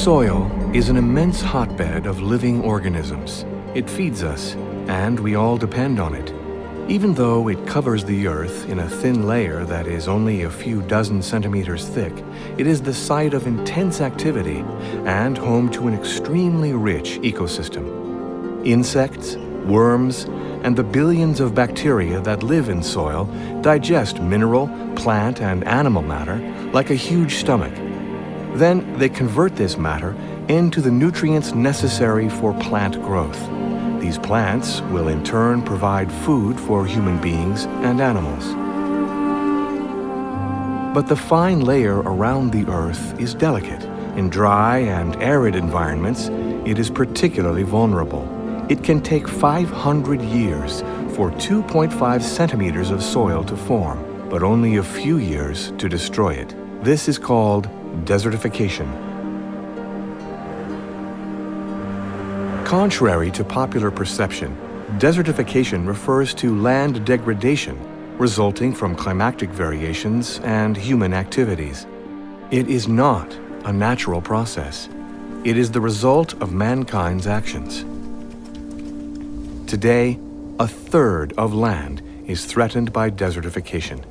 Soil is an immense hotbed of living organisms. It feeds us, and we all depend on it. Even though it covers the earth in a thin layer that is only a few dozen centimeters thick, it is the site of intense activity and home to an extremely rich ecosystem. Insects, worms, and the billions of bacteria that live in soil digest mineral, plant, and animal matter like a huge stomach. Then they convert this matter into the nutrients necessary for plant growth. These plants will in turn provide food for human beings and animals. But the fine layer around the earth is delicate. In dry and arid environments, it is particularly vulnerable. It can take 500 years for 2.5 centimeters of soil to form, but only a few years to destroy it. This is called desertification. Contrary to popular perception, desertification refers to land degradation resulting from climatic variations and human activities. It is not a natural process. It is the result of mankind's actions. Today, a third of land is threatened by desertification.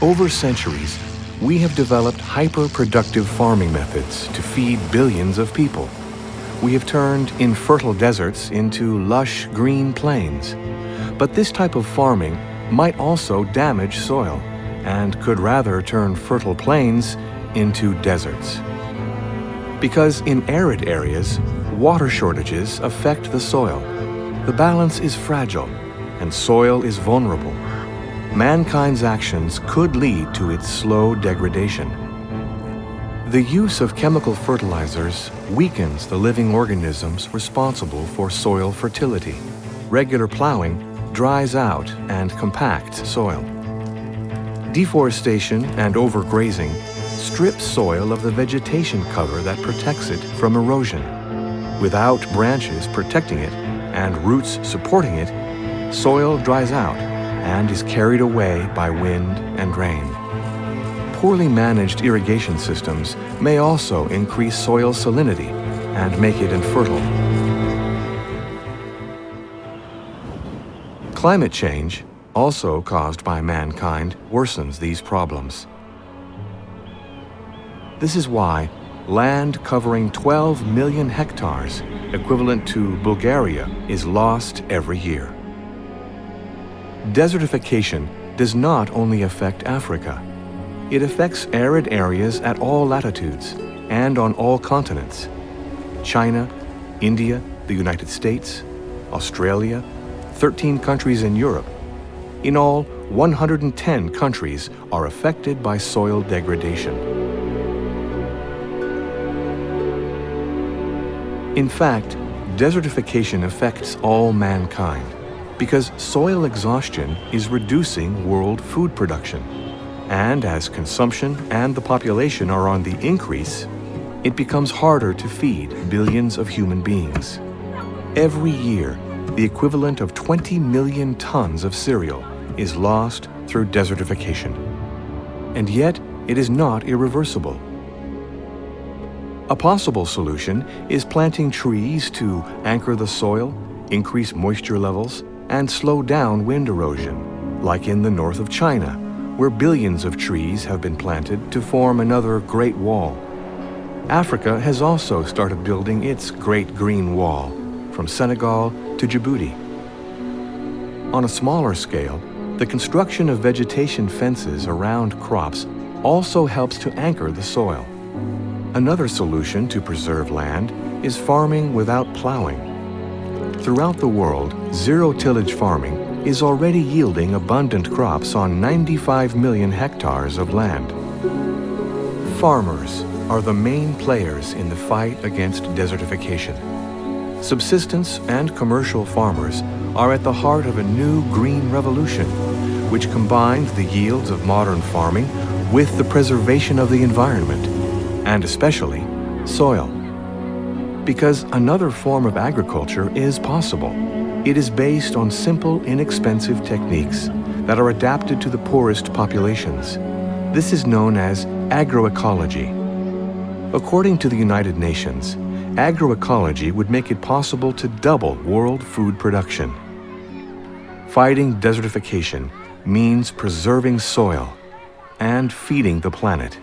Over centuries, we have developed hyper-productive farming methods to feed billions of people. We have turned infertile deserts into lush green plains. But this type of farming might also damage soil and could rather turn fertile plains into deserts. Because in arid areas, water shortages affect the soil. The balance is fragile and soil is vulnerable. Mankind's actions could lead to its slow degradation. The use of chemical fertilizers weakens the living organisms responsible for soil fertility. Regular plowing dries out and compacts soil. Deforestation and overgrazing strip soil of the vegetation cover that protects it from erosion. Without branches protecting it and roots supporting it, soil dries out and is carried away by wind and rain. Poorly managed irrigation systems may also increase soil salinity and make it infertile. Climate change, also caused by mankind, worsens these problems. This is why land covering 12 million hectares, equivalent to Bulgaria, is lost every year. Desertification does not only affect Africa. It affects arid areas at all latitudes and on all continents. China, India, the United States, Australia, 13 countries in Europe. In all, 110 countries are affected by soil degradation. In fact, desertification affects all mankind, because soil exhaustion is reducing world food production. And as consumption and the population are on the increase, it becomes harder to feed billions of human beings. Every year, the equivalent of 20 million tons of cereal is lost through desertification. And yet, it is not irreversible. A possible solution is planting trees to anchor the soil, increase moisture levels, and slow down wind erosion, like in the north of China, where billions of trees have been planted to form another Great Wall. Africa has also started building its Great Green Wall, from Senegal to Djibouti. On a smaller scale, the construction of vegetation fences around crops also helps to anchor the soil. Another solution to preserve land is farming without plowing. Throughout the world, zero-tillage farming is already yielding abundant crops on 95 million hectares of land. Farmers are the main players in the fight against desertification. Subsistence and commercial farmers are at the heart of a new green revolution, which combines the yields of modern farming with the preservation of the environment, and especially soil. Because another form of agriculture is possible. It is based on simple, inexpensive techniques that are adapted to the poorest populations. This is known as agroecology. According to the United Nations, agroecology would make it possible to double world food production. Fighting desertification means preserving soil and feeding the planet.